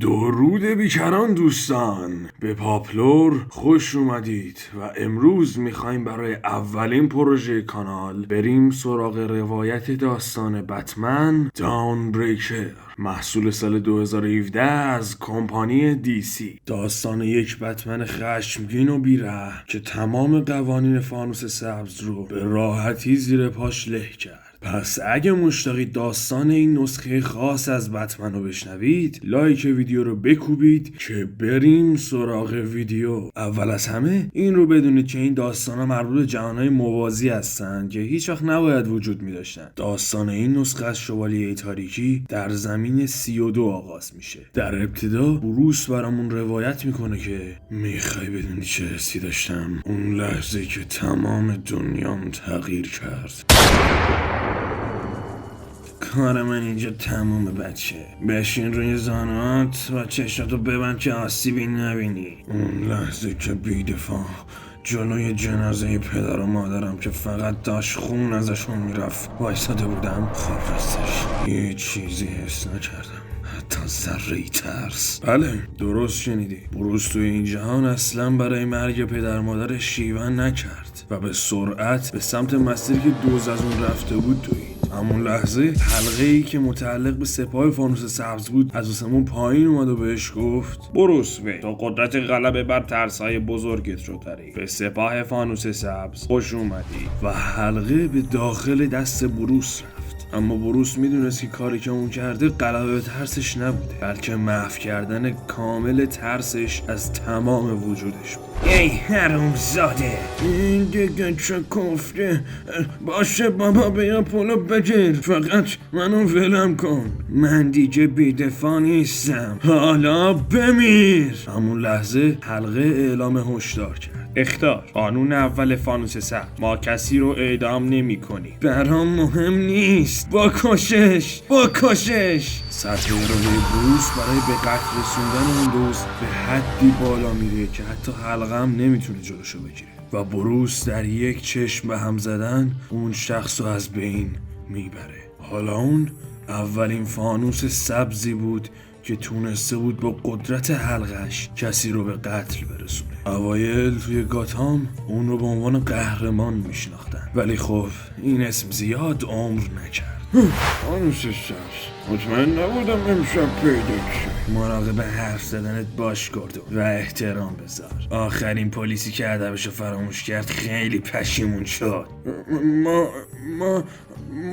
درود بیکران دوستان، به پاپلور خوش اومدید و امروز میخوایم برای اولین پروژه کانال بریم سراغ روایت داستان بتمن داون بریکر، محصول سال 2017 از کمپانی دیسی. داستان یک بتمن خشمگین و بیره که تمام قوانین فانوس سبز رو به راحتی زیر پاش له کرد. پس اگه مشتاقید داستان این نسخه خاص از بتمن رو بشنوید، لایک ویدیو رو بکوبید که بریم سراغ ویدیو. اول از همه این رو بدونید که این داستان ها مربوط به جهانهای موازی هستن که هیچ وقت نباید وجود می داشتن. داستان این نسخه از شوالیه تاریکی در زمین 32 آغاز میشه. در ابتدا بروس برامون روایت میکنه که میخوای بدونی چه حسی داشتم اون لحظه که تمام دنیام تغییر کرد. کار من اینجا تموم بچه. بشین روی زانوات و چشاتو ببند که آسیبی نبینی. اون لحظه که بیدفاع جلوی جنازه پدر و مادرم که فقط داشت خون ازشون میرفت وایساده بودم، خواب راستش یه چیزی حس نکردم، حتی ذره‌ای ترس. بله درست شنیدی، بروس توی این جهان اصلا برای مرگ پدر مادر شیون نکرد و به سرعت به سمت مسیری که دوز از اون رفته بود دوید. همون لحظه حلقه ای که متعلق به سپاه فانوس سبز بود از آسمون پایین اومد و بهش گفت بروس وین، تو قدرت غلبه بر ترس‌های بزرگت رو داری. به سپاه فانوس سبز خوش اومدی. و حلقه به داخل دست بروس رفت. اما بروس میدونست که کاری که اون کرده غلبه به ترسش نبوده، بلکه محو کردن کامل ترسش از تمام وجودش بود. ای حرومزاده، این دیگه چه کفته. باشه بابا، بیا پولو بگیر، فقط منو ولم کن، من دیگه بیدفاع نیستم، حالا بمیر. همون لحظه حلقه اعلام هشدار کرد. اخطار، قانون اول فانوس سبز، ما کسی رو اعدام نمی کنی. برام مهم نیست، بکشش. سطح ارائه بروس برای به قتل رسوندن اون دوست به حدی بالا میره که حتی حلقه هم نمیتونه جلوشو بگیره و بروس در یک چشم به هم زدن اون شخص رو از بین میبره. حالا اون اولین فانوس سبزی بود که تونسته بود با قدرت حلقش کسی رو به قتل برسونه. اوایل توی گاتام اون رو به عنوان قهرمان میشناختن، ولی خب این اسم زیاد عمر نکرد. فانوس سبز، مطمئن نبودم امشب پیدا شه. مراقب حرف زدنت باش گردو و احترام بذار. آخرین پلیسی که ادبشو فراموش کرد خیلی پشیمون شد.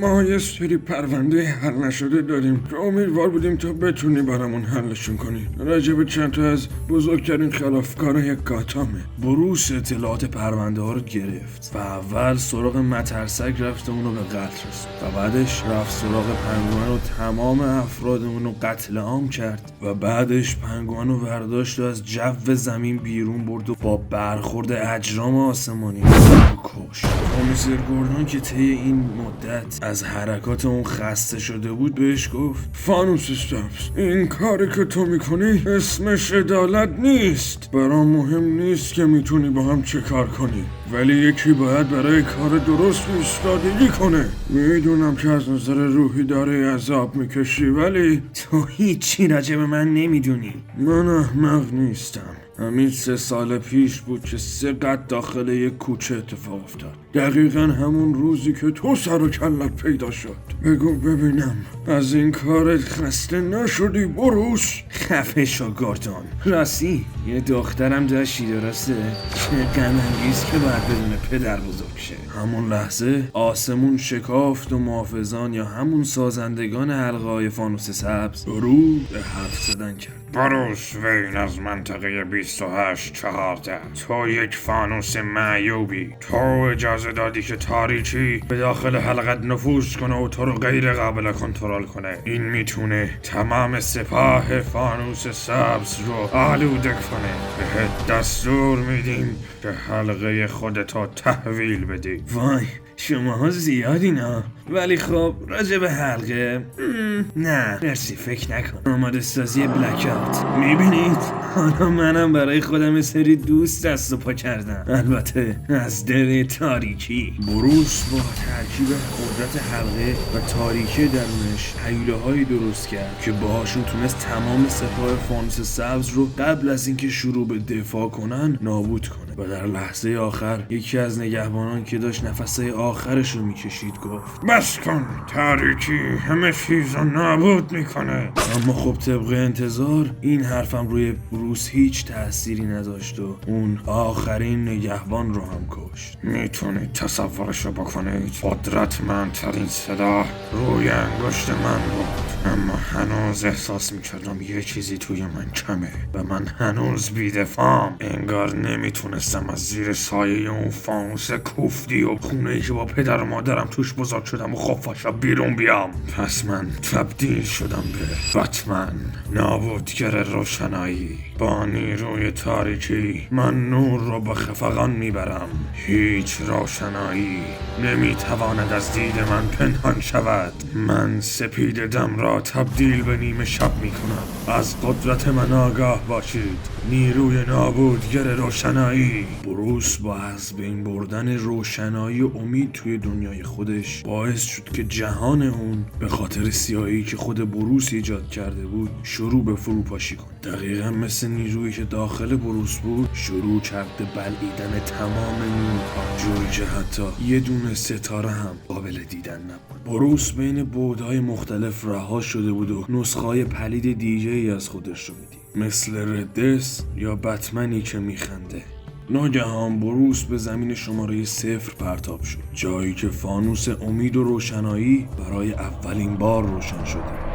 ما یه سری پرونده حل نشده داریم که امیدوار بودیم تا بتونی برامون حلشون کنی. راجب چند تا از بزرگترین خلافکارای گاتامه. بروس اطلاعات پرونده ها رو گرفت و اول سراغ مترسک رفت اونو به قتل رسوند و بعدش رفت سراغ پنگوئن و تمام افراد اونو قتل عام کرد و بعدش پنگوئن رو برداشت و از جو زمین بیرون برد و با برخورد اجرام آسمانی کشت. کمیسر گوردون که طی این مدت از حرکات اون خسته شده بود بهش گفت فانوس سبز، این کاری که تو میکنی اسمش عدالت نیست. برام مهم نیست که میتونی با هم چه کار کنی، ولی یکی باید برای کار درست ایستادگی کنه. میدونم که از نظر روحی داره عذاب میکشی، ولی تو هیچی راجع به من نمیدونی. من احمق نیستم. همین 3 سال پیش بود که 3 قد داخل یک کوچه اتفاق افتاد. دقیقا همون روزی که تو سر و کلت پیدا شد. بگو ببینم، از این کارت خسته نشدی بروس؟ خفه شو گوردون. راستی یه دخترم داشتی درسته؟ چه غم انگیز که باید بدون پدر بزرگ شه. همون لحظه آسمون شکافت و محافظان یا همون سازندگان حلقه های فانوس سبز شروع به حرف زدن کرد. بروس وین از منطقه 2814، تو یک فانوس معیوبی. تو اجازه دادی که تاریکی به داخل حلقت نفوذ کنه و تو رو غیر قابل کنترل کنه. این میتونه تمام سپاه فانوس سبز رو آلوده کنه. بهت دستور میدیم که حلقه خودتو تحویل بدی. وای شماها زیادین ها. ولی خب راجع به حلقه نه مرسی فکر نکن. آماده سازی بلک اوت. میبینید حالا منم برای خودم سری دوست دست و پا کردم، البته از دل تاریکی. بروس با ترکیب قدرت حلقه و تاریکی درونش هیوله‌هایی درست کرد که باهاشون تونست تمام سپاه فانوس سبز رو قبل از اینکه شروع به دفاع کنن نابود کنه. و در لحظه آخر یکی از نگهبانان که داشت نفسای آخرش رو میکشید گفت بس کن، تاریکی همه چیز رو نابود میکنه. اما خب طبق انتظار این حرفم روی بروس هیچ تأثیری نداشت و اون آخرین نگهبان رو هم کشت. میتونید تصورش رو بکنید؟ قدرتمندترین سلاح روی انگشت من بود، اما هنوز احساس میکردم یه چیزی توی من کمه و من هنوز بیدفاعم. انگار نمیتونستم از زیر سایه اون فانوس کوفتی و خونه‌ای که با پدر و مادرم توش بزرگ شدم و خفاشا بیرون بیام. پس من تبدیل شدم به بتمن، نابودگر روشنایی. با نیروی تاریکی من نور رو به خفقان میبرم. هیچ روشنایی نمیتواند از دید من پنهان شود. من سپید دم را تبدیل به نیمه شب میکنم. از قدرت من آگاه باشید، نیروی نابودگر روشنایی. بروس با از بین بردن روشنایی و امید توی دنیای خودش باعث شد که جهان اون به خاطر سیاهی که خود بروس ایجاد کرده بود شروع به فروپاشی کنه. دقیقا مثل نیرویی که داخل بروس بود شروع کرد به بلعیدن تمام نورها، جوری که حتی یه دونه ستاره هم قابل دیدن نبود. بروس بین بعدهای مختلف رها شده بود و نسخه‌های پلید دیگه‌ای از خودش رو میدید، مثل ردس یا بتمنی که میخنده. ناگهان بروس به زمین شماره 0 پرتاب شد، جایی که فانوس امید و روشنایی برای اولین بار روشن شده.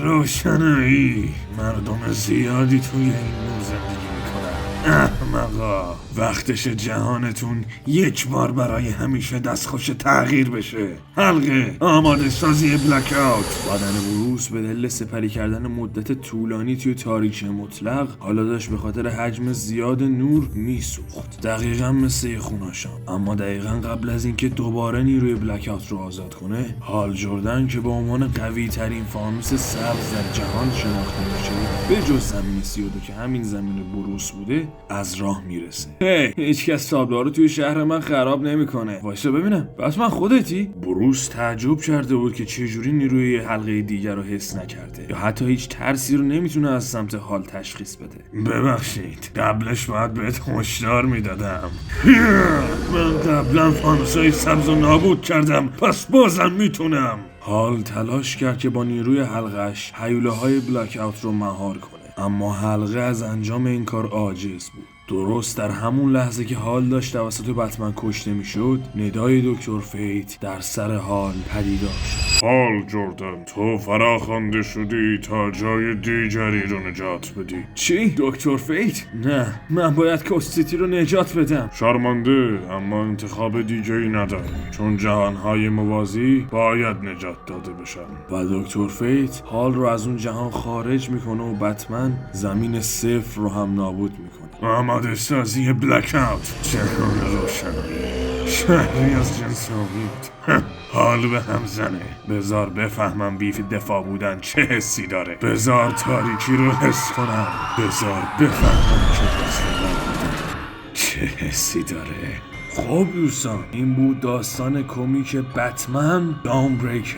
روشنایی. مردم زیادی توی این نور زندگی میکنن. احمقا، وقتش جهانتون یک بار برای همیشه دستخوش تغییر بشه. حلقه، آماده سازی بلک اوت. بدن بروس به دلیل سپری کردن مدت طولانی توی تاریکی مطلق حالا داشت به خاطر حجم زیاد نور میسوخت، دقیقا مثل خوناشام. اما دقیقا قبل از اینکه دوباره نیروی بلک اوت رو آزاد کنه، هال جردن که به عنوان قوی ترین فانوس سبز در جهان شناخته میشه، به جز زمین 32 که همین زمین بروس بوده، از راه میرسه. هیچ کس تابلوها رو توی شهر من خراب نمیکنه. وایسا ببینم، بس من خودتی؟ بروس تعجب کرده بود که چجوری نیروی حلقه دیگر رو حس نکرده یا حتی هیچ ترسی رو نمیتونه از سمت هال تشخیص بده. ببخشید، قبلش باید بهت هشدار میدادم. من قبلا فانوسای سبز رو نابود کردم، پس بازم میتونم. هال تلاش کرد که با نیروی حلقش هیوله‌های بلک اوت رو مهار کنه، اما حلقه از انجام این کار عاجز بود. درست در همون لحظه که هال داشت توسط بتمن کشته میشد، ندای دکتر فیت در سر هال پدیدار شد. هال جردن، تو فراخوانده شدی تا جای دیگری رو نجات بدی. چی؟ دکتر فیت؟ نه، من باید کاستیتی رو نجات بدم. شرمنده، اما انتخاب دیگری نداری، چون جهانهای موازی باید نجات داده بشن. و دکتر فیت هال رو از اون جهان خارج میکنه و بتمن زمین 0 رو هم نابود میکنه. آماده سازی بلک اوت. جهان روشنایی، شهری از جنس امید. حال به هم زنه. بذار بفهمم بیف دفاع بودن چه حسی داره. بذار تاریکی رو حس کنم. بذار بفهمم که دستگاه بودن چه حسی داره. خب دوستان، این بود داستان کمیک بتمن داونبریکر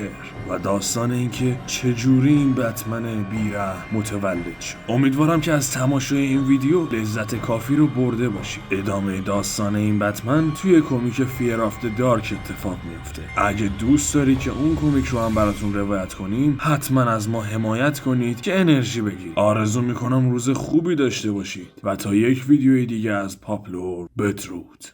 و داستان اینکه چجوری این بتمن بیره متولد شد. امیدوارم که از تماشای این ویدیو لذت کافی رو برده باشید. ادامه داستان این بتمن توی کمیک فیر آف د دارک اتفاق میفته. اگه دوست داری که اون کمیک رو هم براتون روایت کنیم، حتما از ما حمایت کنید که انرژی بگیرید. آرزو میکنم روز خوبی داشته باشید و تا یک ویدیوی دیگه از پاپلور بدرود.